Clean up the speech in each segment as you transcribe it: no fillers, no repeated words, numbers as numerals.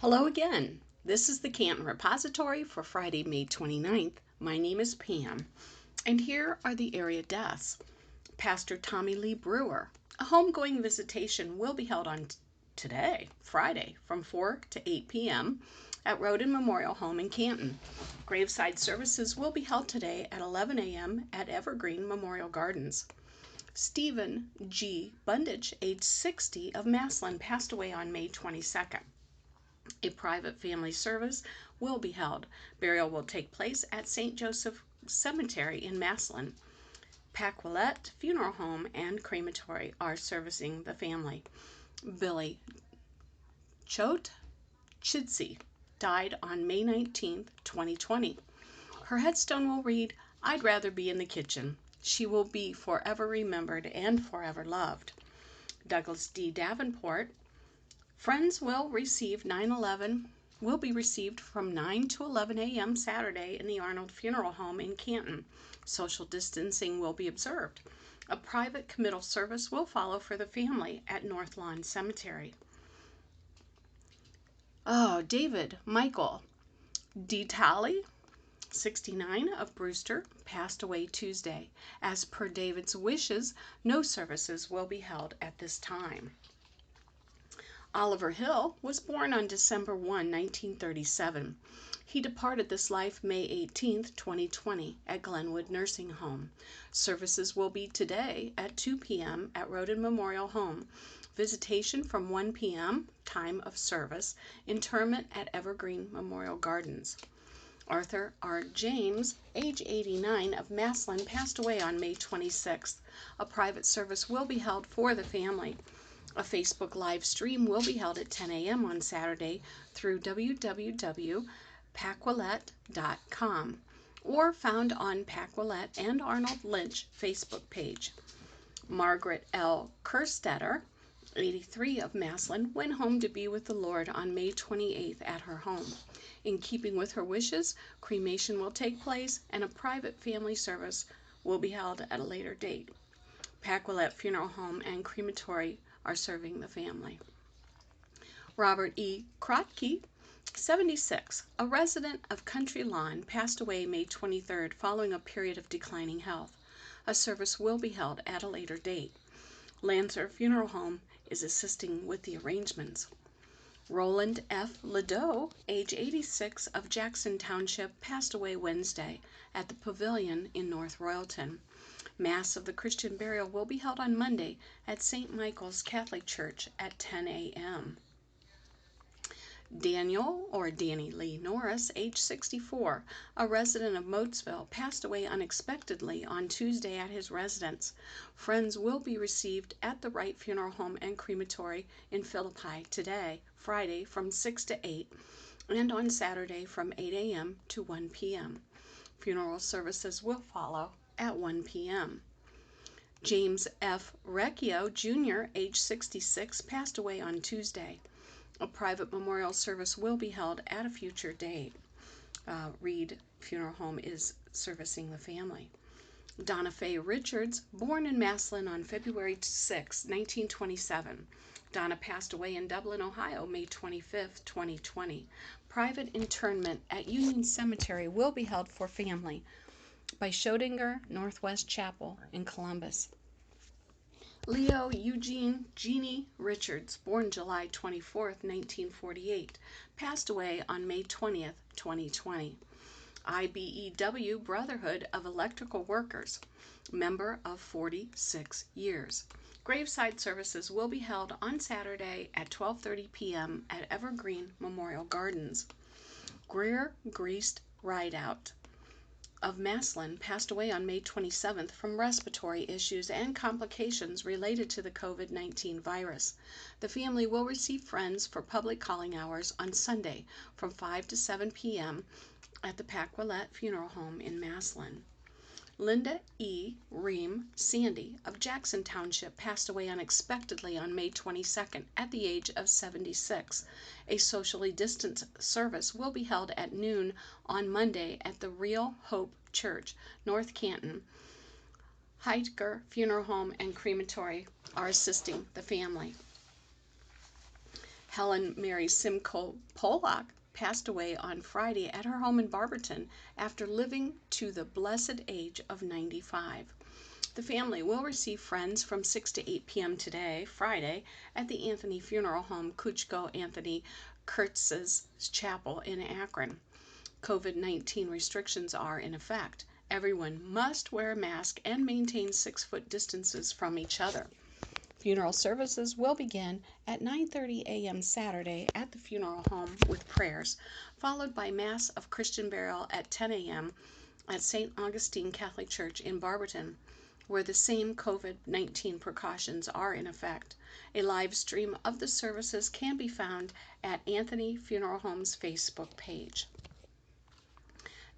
Hello again. This is the Canton Repository for Friday, May 29th. My name is Pam, and here are the area deaths. Pastor Tommy Lee Brewer. A homegoing visitation will be held on today, Friday, from 4 to 8 p.m. at Roden Memorial Home in Canton. Graveside services will be held today at 11 a.m. at Evergreen Memorial Gardens. Stephen G. Bundage, age 60, of Massillon, passed away on May 22nd. A private family service will be held. Burial will take place at St. Joseph Cemetery in Massillon. Paquillet Funeral Home and Crematory are servicing the family. Billy Choate Chidsey died on May 19, 2020. Her headstone will read, "I'd rather be in the kitchen." She will be forever remembered and forever loved. Douglas D. Davenport. Friends will be received from 9 to 11 a.m. Saturday in the Arnold Funeral Home in Canton. Social distancing will be observed. A private committal service will follow for the family at North Lawn Cemetery. David Michael DeTally, 69, of Brewster, passed away Tuesday. As per David's wishes, no services will be held at this time. Oliver Hill was born on December 1, 1937. He departed this life May 18, 2020, at Glenwood Nursing Home. Services will be today at 2 p.m. at Roden Memorial Home. Visitation from 1 p.m., time of service. Interment at Evergreen Memorial Gardens. Arthur R. James, age 89, of Massillon, passed away on May 26th. A private service will be held for the family. A Facebook live stream will be held at 10 a.m. on Saturday through www.paquillet.com or found on Paquillet and Arnold Lynch Facebook page. Margaret L. Kerstetter, 83, of Massillon, went home to be with the Lord on May 28th at her home. In keeping with her wishes, cremation will take place and a private family service will be held at a later date. Paquillet Funeral Home and Crematory are serving the family. Robert E. Krotke, 76, a resident of Country Lawn, passed away May 23rd following a period of declining health. A service will be held at a later date. Lancer Funeral Home is assisting with the arrangements. Roland F. Ledoux, age 86, of Jackson Township, passed away Wednesday at the Pavilion in North Royalton. Mass of the Christian burial will be held on Monday at St. Michael's Catholic Church at 10 a.m. Daniel, or Danny Lee Norris, age 64, a resident of Moatsville, passed away unexpectedly on Tuesday at his residence. Friends will be received at the Wright Funeral Home and Crematory in Philippi today, Friday, from 6 to 8, and on Saturday from 8 a.m. to 1 p.m. Funeral services will follow at 1 p.m. James F. Recchio, Jr., age 66, passed away on Tuesday. A private memorial service will be held at a future date. Reed Funeral Home is servicing the family. Donna Faye Richards, born in Massillon on February 6, 1927. Donna passed away in Dublin, Ohio, May 25, 2020. Private interment at Union Cemetery will be held for family by Schrodinger Northwest Chapel in Columbus. Leo Eugene Jeannie Richards, born July 24, 1948, passed away on May 20, 2020. IBEW Brotherhood of Electrical Workers, member of 46 years. Graveside services will be held on Saturday at 12:30 p.m. at Evergreen Memorial Gardens. Greer Greased Rideout of Massillon passed away on May 27th from respiratory issues and complications related to the COVID-19 virus. The family will receive friends for public calling hours on Sunday from 5 to 7 p.m. at the Paquillet Funeral Home in Massillon. Linda E. Ream Sandy of Jackson Township passed away unexpectedly on May 22nd at the age of 76. A socially distanced service will be held at noon on Monday at the Real Hope Church, North Canton. Heidger Funeral Home and Crematory are assisting the family. Helen Mary Simcoe Pollock passed away on Friday at her home in Barberton after living to the blessed age of 95. The family will receive friends from 6 to 8 p.m. today, Friday, at the Anthony Funeral Home, Kuchko Anthony Kurtz's Chapel in Akron. COVID-19 restrictions are in effect. Everyone must wear a mask and maintain 6-foot distances from each other. Funeral services will begin at 9:30 a.m. Saturday at the funeral home with prayers, followed by Mass of Christian Burial at 10 a.m. at St. Augustine Catholic Church in Barberton, where the same COVID-19 precautions are in effect. A live stream of the services can be found at Anthony Funeral Home's Facebook page.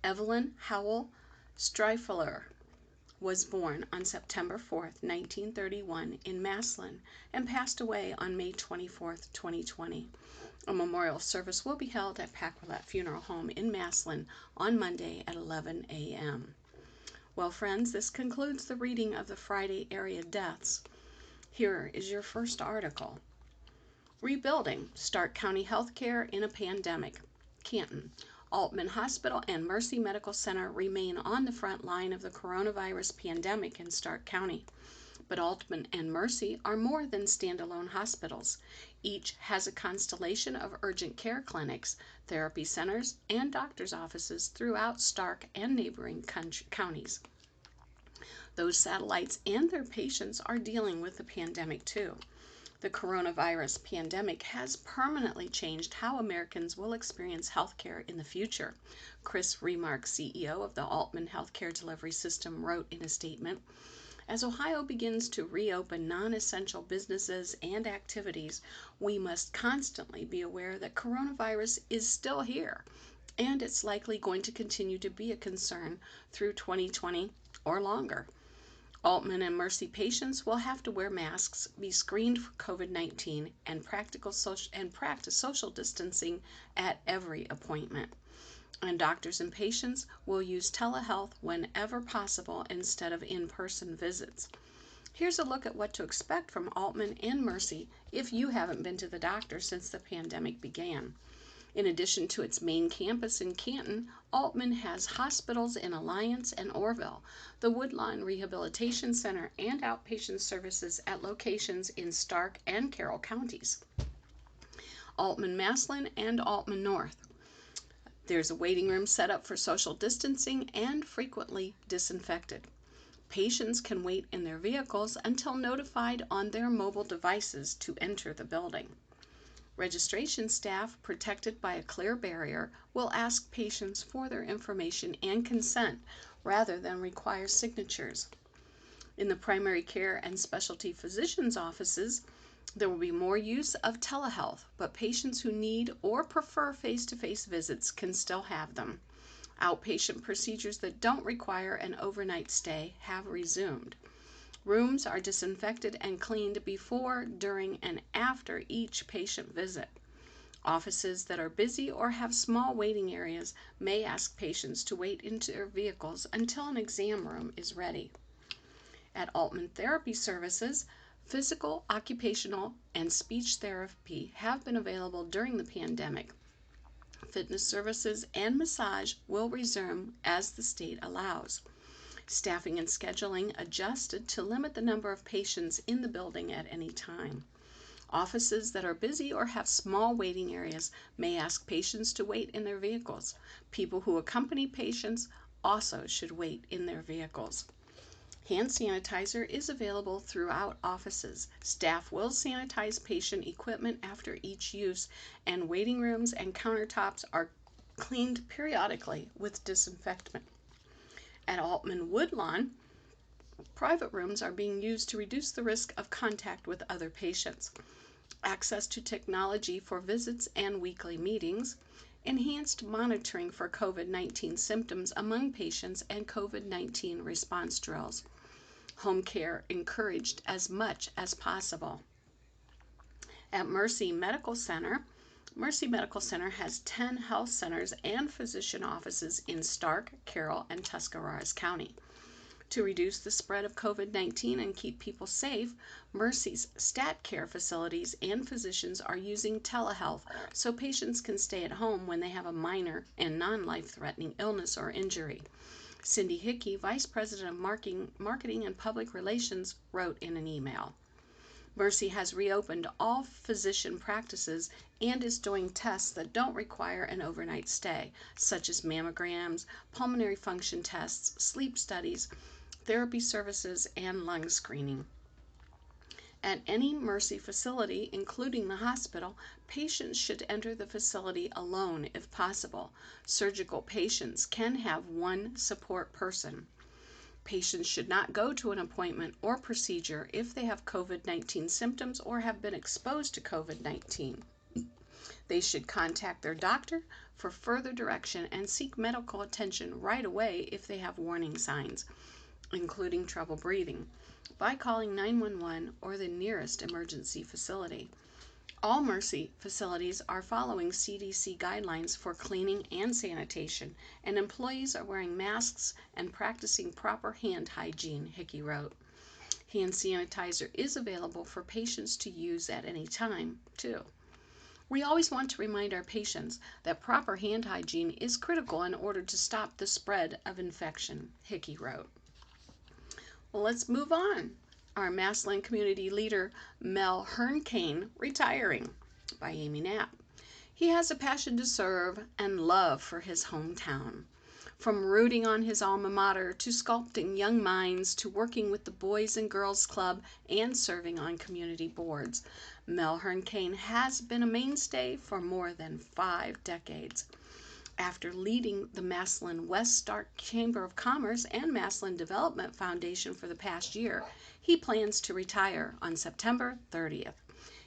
Evelyn Howell Streifler was born on September 4, 1931 in Massillon and passed away on May 24, 2020. A memorial service will be held at Paquillet Funeral Home in Massillon on Monday at 11 a.m. Well, friends, this concludes the reading of the Friday area deaths. Here is your first article. Rebuilding Stark County Healthcare in a Pandemic. Canton. Altman Hospital and Mercy Medical Center remain on the front line of the coronavirus pandemic in Stark County. But Altman and Mercy are more than standalone hospitals. Each has a constellation of urgent care clinics, therapy centers, and doctor's offices throughout Stark and neighboring counties. Those satellites and their patients are dealing with the pandemic too. The coronavirus pandemic has permanently changed how Americans will experience healthcare in the future. Chris Remark, CEO of the Altman Healthcare Delivery System, wrote in a statement, "As Ohio begins to reopen non-essential businesses and activities, we must constantly be aware that coronavirus is still here, and it's likely going to continue to be a concern through 2020 or longer. Altman and Mercy patients will have to wear masks, be screened for COVID-19, and practice social distancing at every appointment. And doctors and patients will use telehealth whenever possible instead of in-person visits." Here's a look at what to expect from Altman and Mercy if you haven't been to the doctor since the pandemic began. In addition to its main campus in Canton, Altman has hospitals in Alliance and Orville, the Woodlawn Rehabilitation Center, and outpatient services at locations in Stark and Carroll counties. Altman Massillon and Altman North. There's a waiting room set up for social distancing and frequently disinfected. Patients can wait in their vehicles until notified on their mobile devices to enter the building. Registration staff, protected by a clear barrier, will ask patients for their information and consent rather than require signatures. In the primary care and specialty physicians' offices, there will be more use of telehealth, but patients who need or prefer face-to-face visits can still have them. Outpatient procedures that don't require an overnight stay have resumed. Rooms are disinfected and cleaned before, during, and after each patient visit. Offices that are busy or have small waiting areas may ask patients to wait in their vehicles until an exam room is ready. At Altman Therapy Services, physical, occupational, and speech therapy have been available during the pandemic. Fitness services and massage will resume as the state allows. Staffing and scheduling adjusted to limit the number of patients in the building at any time. Offices that are busy or have small waiting areas may ask patients to wait in their vehicles. People who accompany patients also should wait in their vehicles. Hand sanitizer is available throughout offices. Staff will sanitize patient equipment after each use, and waiting rooms and countertops are cleaned periodically with disinfectant. At Altman Woodlawn, private rooms are being used to reduce the risk of contact with other patients. Access to technology for visits and weekly meetings, enhanced monitoring for COVID-19 symptoms among patients, and COVID-19 response drills. Home care encouraged as much as possible. At Mercy Medical Center has 10 health centers and physician offices in Stark, Carroll, and Tuscarawas County. To reduce the spread of COVID-19 and keep people safe, Mercy's stat care facilities and physicians are using telehealth so patients can stay at home when they have a minor and non-life-threatening illness or injury. Cindy Hickey, Vice President of Marketing and Public Relations, wrote in an email. Mercy has reopened all physician practices and is doing tests that don't require an overnight stay, such as mammograms, pulmonary function tests, sleep studies, therapy services, and lung screening. At any Mercy facility, including the hospital, patients should enter the facility alone if possible. Surgical patients can have one support person. Patients should not go to an appointment or procedure if they have COVID-19 symptoms or have been exposed to COVID-19. They should contact their doctor for further direction and seek medical attention right away if they have warning signs, including trouble breathing, by calling 911 or the nearest emergency facility. All Mercy facilities are following CDC guidelines for cleaning and sanitation, and employees are wearing masks and practicing proper hand hygiene, Hickey wrote. Hand sanitizer is available for patients to use at any time, too. We always want to remind our patients that proper hand hygiene is critical in order to stop the spread of infection, Hickey wrote. Well, let's move on. Our Massillon community leader, Mel Hernkane, retiring, by Amy Knapp. He has a passion to serve and love for his hometown. From rooting on his alma mater to sculpting young minds to working with the Boys and Girls Club and serving on community boards, Mel Hernkane has been a mainstay for more than 5 decades. After leading the Massillon West Stark Chamber of Commerce and Massillon Development Foundation for the past year, he plans to retire on September 30th.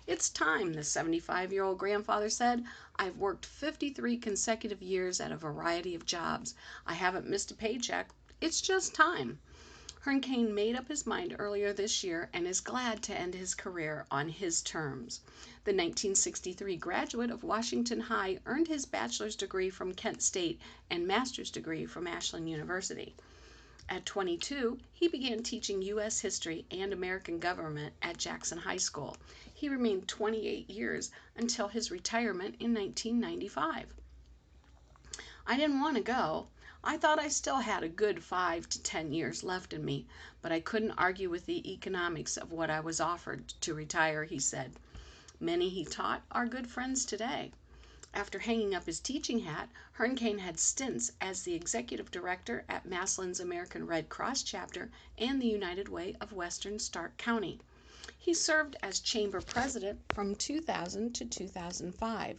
It's time, the 75-year-old grandfather said. I've worked 53 consecutive years at a variety of jobs. I haven't missed a paycheck. It's just time. Hernkane made up his mind earlier this year and is glad to end his career on his terms. The 1963 graduate of Washington High earned his bachelor's degree from Kent State and master's degree from Ashland University. At 22, he began teaching U.S. history and American government at Jackson High School. He remained 28 years until his retirement in 1995. I didn't want to go. I thought I still had a good 5 to 10 years left in me, but I couldn't argue with the economics of what I was offered to retire, he said. Many he taught are good friends today. After hanging up his teaching hat, Hernkane had stints as the executive director at Massillon's American Red Cross chapter and the United Way of Western Stark County. He served as chamber president from 2000 to 2005.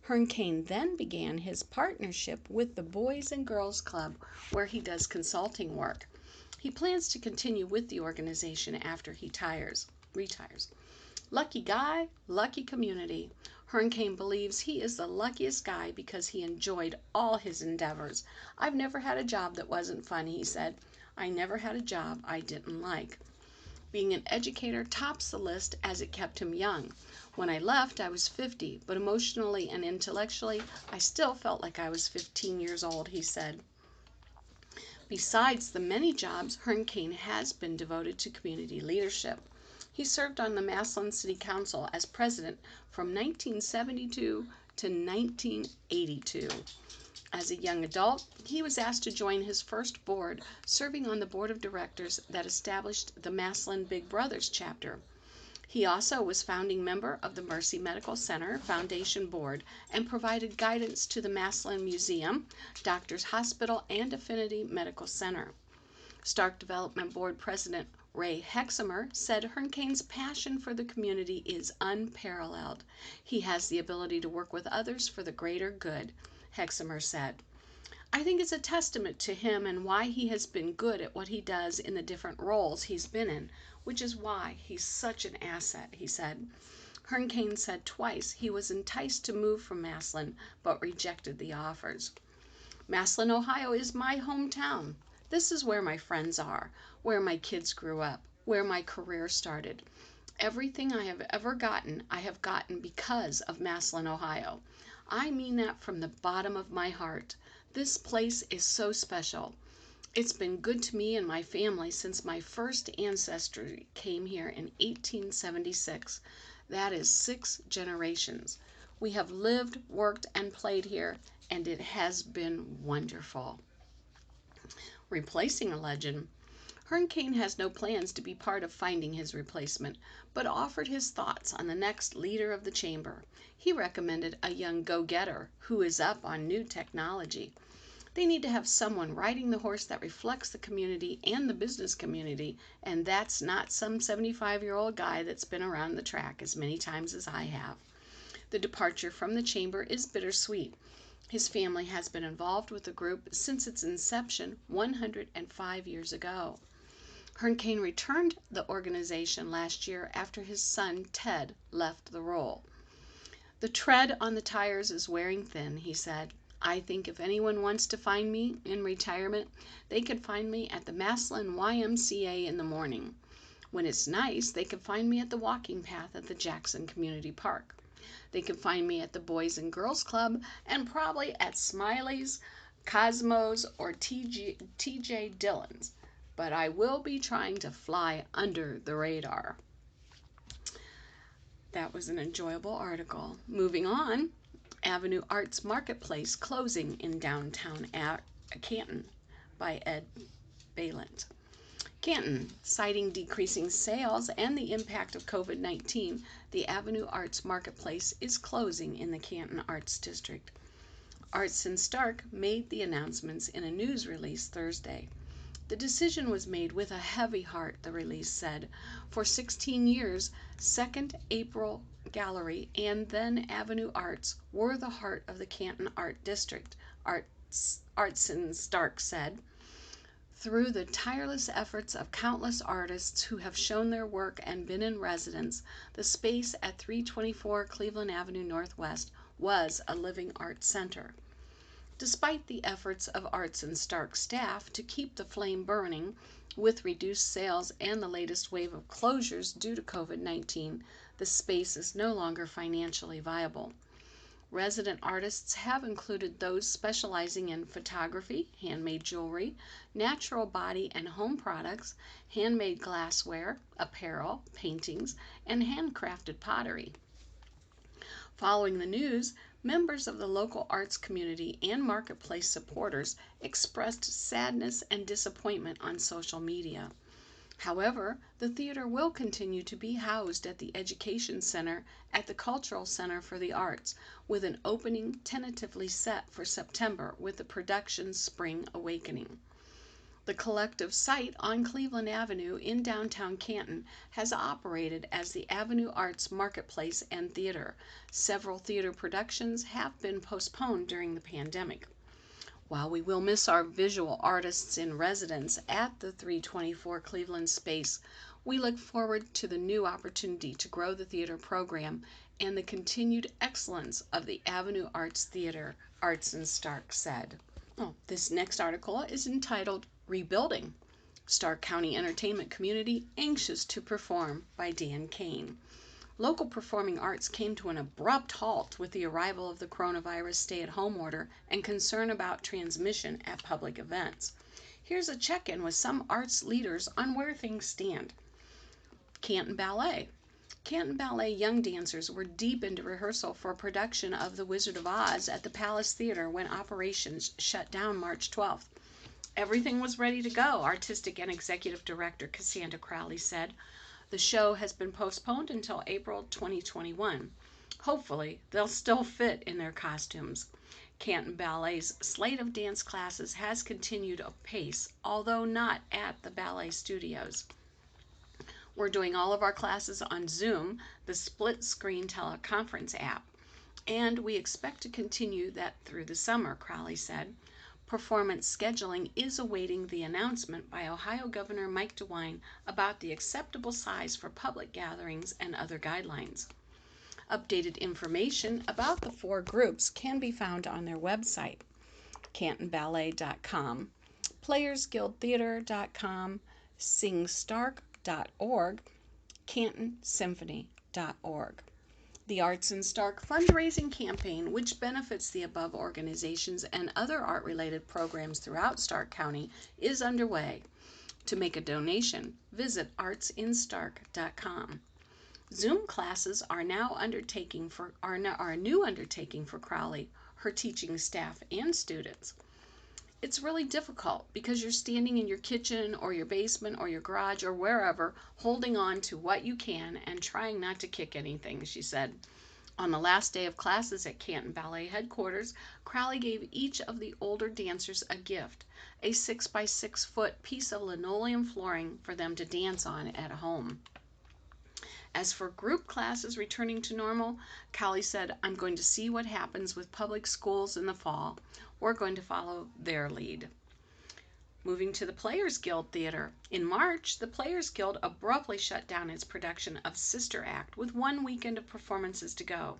Hernkane then began his partnership with the Boys and Girls Club, where he does consulting work. He plans to continue with the organization after he retires. Lucky guy, lucky community. Hernkane believes he is the luckiest guy because he enjoyed all his endeavors. I've never had a job that wasn't fun, he said. I never had a job I didn't like. Being an educator tops the list as it kept him young. When I left, I was 50, but emotionally and intellectually, I still felt like I was 15 years old, he said. Besides the many jobs, Hernkane has been devoted to community leadership. He served on the Massillon City Council as president from 1972 to 1982. As a young adult, he was asked to join his first board, serving on the board of directors that established the Massillon Big Brothers chapter. He also was founding member of the Mercy Medical Center Foundation Board and provided guidance to the Massillon Museum, Doctors Hospital, and Affinity Medical Center. Stark Development Board President Ray Hexamer said Hernkane's passion for the community is unparalleled. He has the ability to work with others for the greater good, Hexamer said. I think it's a testament to him and why he has been good at what he does in the different roles he's been in, which is why he's such an asset, he said. Hernkane said twice he was enticed to move from Massillon, but rejected the offers. Massillon, Ohio is my hometown. This is where my friends are, where my kids grew up, where my career started. Everything I have ever gotten, I have gotten because of Massillon, Ohio. I mean that from the bottom of my heart. This place is so special. It's been good to me and my family since my first ancestry came here in 1876. That is 6 generations. We have lived, worked, and played here, and it has been wonderful. Replacing a legend. Hearn Kane has no plans to be part of finding his replacement, but offered his thoughts on the next leader of the chamber. He recommended a young go-getter who is up on new technology. They need to have someone riding the horse that reflects the community and the business community, and that's not some 75-year-old guy that's been around the track as many times as I have. The departure from the chamber is bittersweet. His family has been involved with the group since its inception 105 years ago. Hearn Kane returned the organization last year after his son Ted left the role. The tread on the tires is wearing thin, he said. I think if anyone wants to find me in retirement, they can find me at the Massillon YMCA in the morning. When it's nice, they can find me at the walking path at the Jackson Community Park. They can find me at the Boys and Girls Club and probably at Smiley's, Cosmos, or TJ Dillon's. But I will be trying to fly under the radar. That was an enjoyable article. Moving on, Avenue Arts Marketplace closing in downtown Canton by Ed Balint. Canton, citing decreasing sales and the impact of COVID-19, the Avenue Arts Marketplace is closing in the Canton Arts District. Arts and Stark made the announcements in a news release Thursday. The decision was made with a heavy heart, the release said. For 16 years, Second April Gallery and then Avenue Arts were the heart of the Canton Art District, Arts and Stark said. Through the tireless efforts of countless artists who have shown their work and been in residence, the space at 324 Cleveland Avenue Northwest was a living arts center. Despite the efforts of Arts and Stark staff to keep the flame burning, with reduced sales and the latest wave of closures due to COVID-19, the space is no longer financially viable. Resident artists have included those specializing in photography, handmade jewelry, natural body and home products, handmade glassware, apparel, paintings, and handcrafted pottery. Following the news, members of the local arts community and marketplace supporters expressed sadness and disappointment on social media. However, the theater will continue to be housed at the Education Center at the Cultural Center for the Arts, with an opening tentatively set for September with the production's Spring Awakening. The collective site on Cleveland Avenue in downtown Canton has operated as the Avenue Arts Marketplace and Theater. Several theater productions have been postponed during the pandemic. While we will miss our visual artists in residence at the 324 Cleveland space, we look forward to the new opportunity to grow the theater program and the continued excellence of the Avenue Arts Theater, Arts and Stark said. This next article is entitled Rebuilding, Stark County Entertainment Community Anxious to Perform by Dan Kane. Local performing arts came to an abrupt halt with the arrival of the coronavirus stay-at-home order and concern about transmission at public events. Here's a check-in with some arts leaders on where things stand. Canton Ballet. Canton Ballet young dancers were deep into rehearsal for a production of The Wizard of Oz at the Palace Theater when operations shut down March 12th. Everything was ready to go, Artistic and Executive Director Cassandra Crowley said. The show has been postponed until April 2021. Hopefully, they'll still fit in their costumes. Canton Ballet's slate of dance classes has continued apace, although not at the ballet studios. We're doing all of our classes on Zoom, the split-screen teleconference app, and we expect to continue that through the summer, Crowley said. Performance scheduling is awaiting the announcement by Ohio Governor Mike DeWine about the acceptable size for public gatherings and other guidelines. Updated information about the 4 groups can be found on their website, cantonballet.com, playersguildtheater.com, singstark.org, cantonsymphony.org. The Arts in Stark fundraising campaign, which benefits the above organizations and other art-related programs throughout Stark County, is underway. To make a donation, visit artsinstark.com. Zoom classes are now a new undertaking for Crowley, her teaching staff, and students. It's really difficult because you're standing in your kitchen or your basement or your garage or wherever, holding on to what you can and trying not to kick anything, she said. On the last day of classes at Canton Ballet headquarters, Crowley gave each of the older dancers a gift, a 6-by-6-foot piece of linoleum flooring for them to dance on at home. As for group classes returning to normal, Crowley said, "I'm going to see what happens with public schools in the fall. We're going to follow their lead." Moving to the Players Guild Theater. In March, the Players Guild abruptly shut down its production of Sister Act with one weekend of performances to go.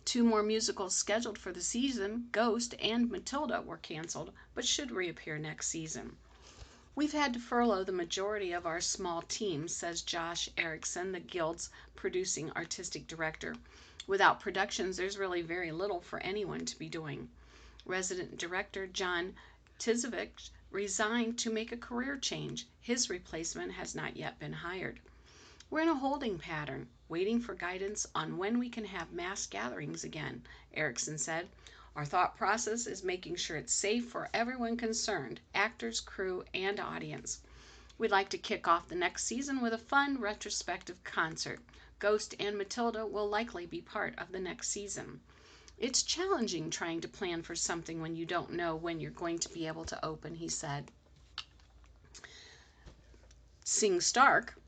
2 more musicals scheduled for the season, Ghost and Matilda, were canceled, but should reappear next season. "We've had to furlough the majority of our small team," says Josh Erickson, the Guild's producing artistic director. "Without productions, there's really very little for anyone to be doing." Resident director John Tizovich resigned to make a career change. His replacement has not yet been hired. "We're in a holding pattern, waiting for guidance on when we can have mass gatherings again," Erickson said. "Our thought process is making sure it's safe for everyone concerned, actors, crew, and audience. We'd like to kick off the next season with a fun retrospective concert. Ghost and Matilda will likely be part of the next season. It's challenging trying to plan for something when you don't know when you're going to be able to open," he said. Sing Stark,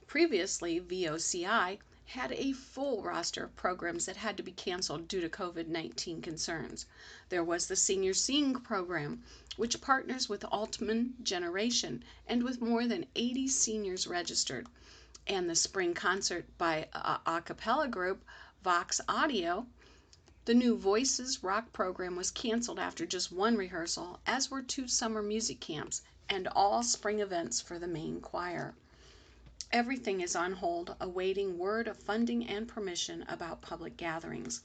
previously VOCI, had a full roster of programs that had to be canceled due to COVID-19 concerns. There was the Senior Sing program, which partners with Altman Generation and with more than 80 seniors registered, and the spring concert by a cappella group Vox Audio. The New Voices rock program was canceled after just one rehearsal, as were 2 summer music camps and all spring events for the main choir. Everything is on hold, awaiting word of funding and permission about public gatherings.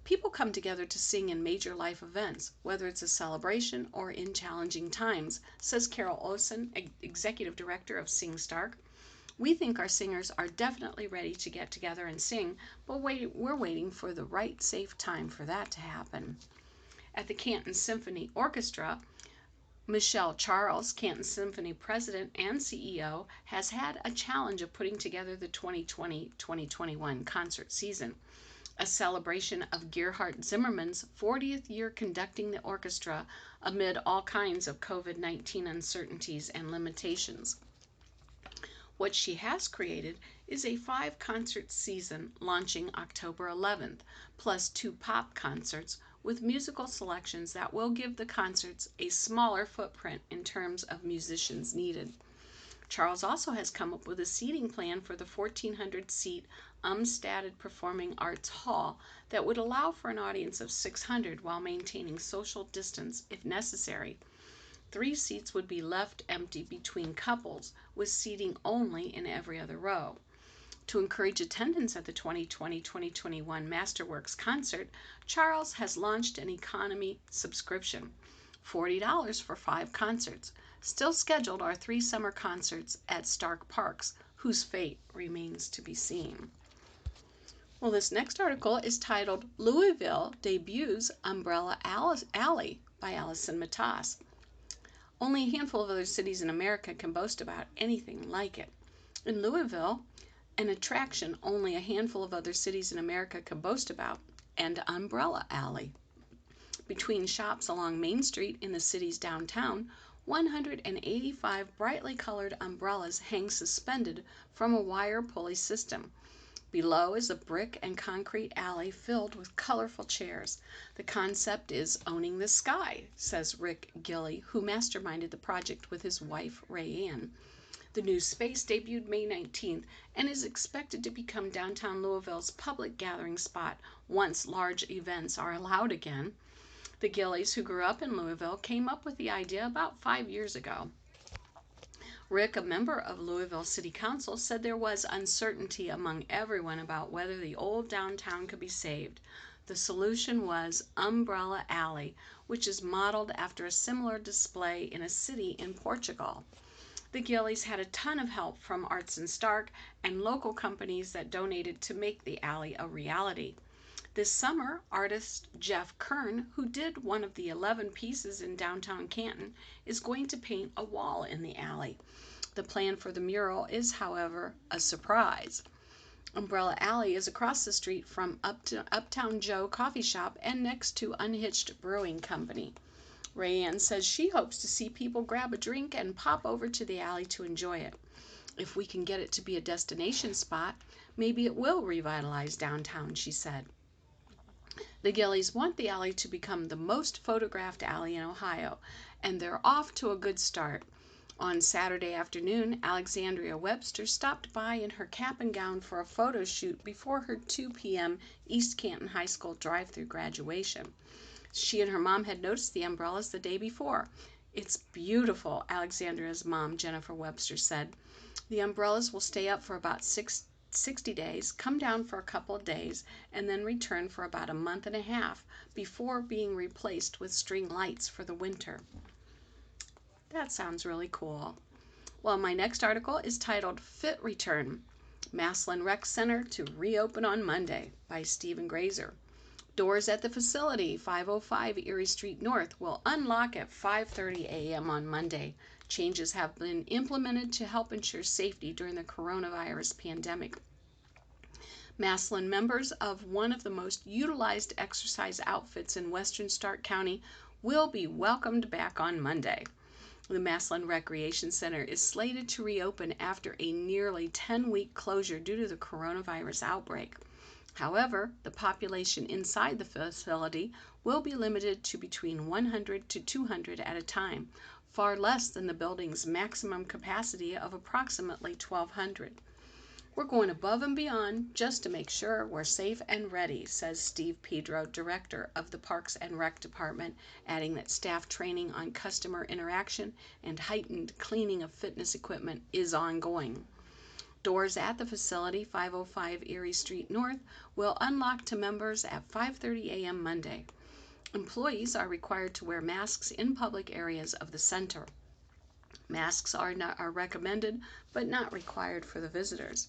People come together to sing in major life events, whether it's a celebration or in challenging times, says Carol Olson, executive director of Sing Stark. "We think our singers are definitely ready to get together and sing, but we're waiting for the right safe time for that to happen." At the Canton Symphony Orchestra, Michelle Charles, Canton Symphony president and CEO, has had a challenge of putting together the 2020-2021 concert season, a celebration of Gerhard Zimmermann's 40th year conducting the orchestra amid all kinds of COVID-19 uncertainties and limitations. What she has created is a 5-concert season launching October 11th, plus 2 pop concerts with musical selections that will give the concerts a smaller footprint in terms of musicians needed. Charles also has come up with a seating plan for the 1,400-seat Umstattd Performing Arts Hall that would allow for an audience of 600 while maintaining social distance if necessary. 3 seats would be left empty between couples, with seating only in every other row. To encourage attendance at the 2020-2021 Masterworks concert, Charles has launched an economy subscription, $40 for 5 concerts. Still scheduled are 3 summer concerts at Stark Parks, whose fate remains to be seen. Well, this next article is titled "Louisville Debuts Umbrella Alley" by Allison Matas. Only a handful of other cities in America can boast about anything like it. In Louisville, an attraction only a handful of other cities in America can boast about, and Umbrella Alley. Between shops along Main Street in the city's downtown, 185 brightly colored umbrellas hang suspended from a wire pulley system. Below is a brick and concrete alley filled with colorful chairs. The concept is owning the sky, says Rick Gilly, who masterminded the project with his wife, Rayanne. The new space debuted May 19th and is expected to become downtown Louisville's public gathering spot once large events are allowed again. The Gillys, who grew up in Louisville, came up with the idea about 5 years ago. Rick, a member of Louisville City Council, said there was uncertainty among everyone about whether the old downtown could be saved. The solution was Umbrella Alley, which is modeled after a similar display in a city in Portugal. The Gillies had a ton of help from Arts and Stark and local companies that donated to make the alley a reality. This summer, artist Jeff Kern, who did one of the 11 pieces in downtown Canton, is going to paint a wall in the alley. The plan for the mural is, however, a surprise. Umbrella Alley is across the street from Uptown Joe Coffee Shop and next to Unhitched Brewing Company. Rayanne says she hopes to see people grab a drink and pop over to the alley to enjoy it. If we can get it to be a destination spot, maybe it will revitalize downtown, she said. The Gillies want the alley to become the most photographed alley in Ohio, and they're off to a good start. On Saturday afternoon, Alexandria Webster stopped by in her cap and gown for a photo shoot before her 2 p.m. East Canton High School drive-through graduation. She and her mom had noticed the umbrellas the day before. "It's beautiful," Alexandria's mom, Jennifer Webster, said. "The umbrellas will stay up for about 60 days, come down for a couple of days, and then return for about a month and a half before being replaced with string lights for the winter." That sounds really cool. Well, my next article is titled "Fit Return: Massillon Rec Center to Reopen on Monday" by Stephen Grazer. Doors at the facility, 505 Erie Street North, will unlock at 5:30 a.m. on Monday. Changes have been implemented to help ensure safety during the coronavirus pandemic. Massillon members of one of the most utilized exercise outfits in western Stark County will be welcomed back on Monday. The Massillon Recreation Center is slated to reopen after a nearly 10-week closure due to the coronavirus outbreak. However, the population inside the facility will be limited to between 100 to 200 at a time, far less than the building's maximum capacity of approximately 1,200. "We're going above and beyond just to make sure we're safe and ready," says Steve Pedro, director of the Parks and Rec Department, adding that staff training on customer interaction and heightened cleaning of fitness equipment is ongoing. Doors at the facility, 505 Erie Street North, will unlock to members at 5:30 a.m. Monday. Employees are required to wear masks in public areas of the center. Masks are recommended but not required for the visitors.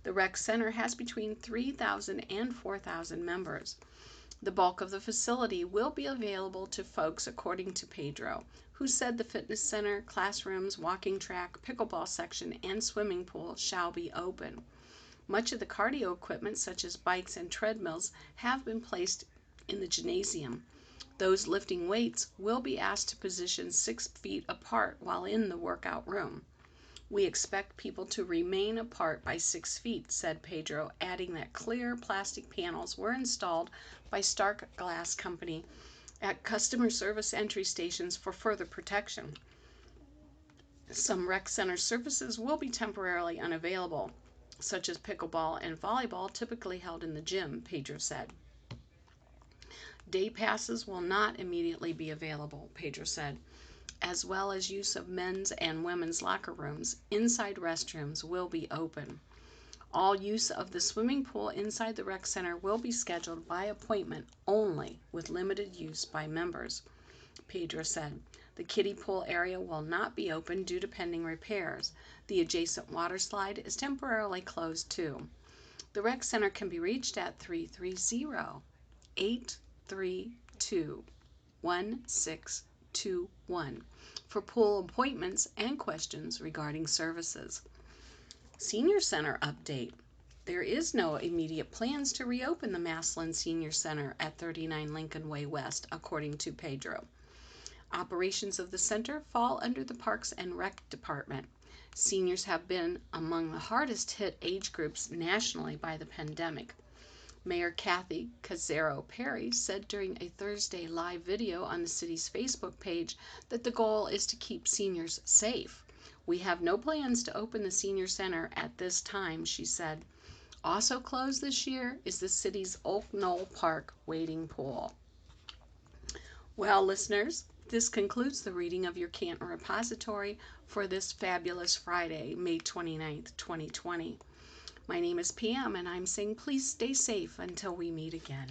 The rec center has between 3,000 and 4,000 members. The bulk of the facility will be available to folks, according to Pedro, who said the fitness center, classrooms, walking track, pickleball section, and swimming pool shall be open. Much of the cardio equipment, such as bikes and treadmills, have been placed in the gymnasium. Those lifting weights will be asked to position 6 feet apart while in the workout room. "We expect people to remain apart by 6 feet, said Pedro, adding that clear plastic panels were installed by Stark Glass Company at customer service entry stations for further protection. Some rec center services will be temporarily unavailable, such as pickleball and volleyball typically held in the gym, Pedro said. Day passes will not immediately be available, Pedro said, as well as use of men's and women's locker rooms. Inside restrooms will be open. All use of the swimming pool inside the rec center will be scheduled by appointment only, with limited use by members, Pedro said. The kiddie pool area will not be open due to pending repairs. The adjacent water slide is temporarily closed too. The rec center can be reached at 330-832-1621 for pool appointments and questions regarding services. Senior Center update. There is no immediate plans to reopen the Massillon Senior Center at 39 Lincoln Way West, according to Pedro. Operations of the center fall under the Parks and Rec Department. Seniors have been among the hardest hit age groups nationally by the pandemic. Mayor Kathy Cazzaro Perry said during a Thursday live video on the city's Facebook page that the goal is to keep seniors safe. We have no plans to open the senior center at this time, she said. Also closed this year is the city's Oak Knoll Park wading pool. Well, listeners, This concludes the reading of your Canton Repository for this fabulous Friday, May 29th, 2020. My name is Pam, and I'm saying please stay safe until we meet again.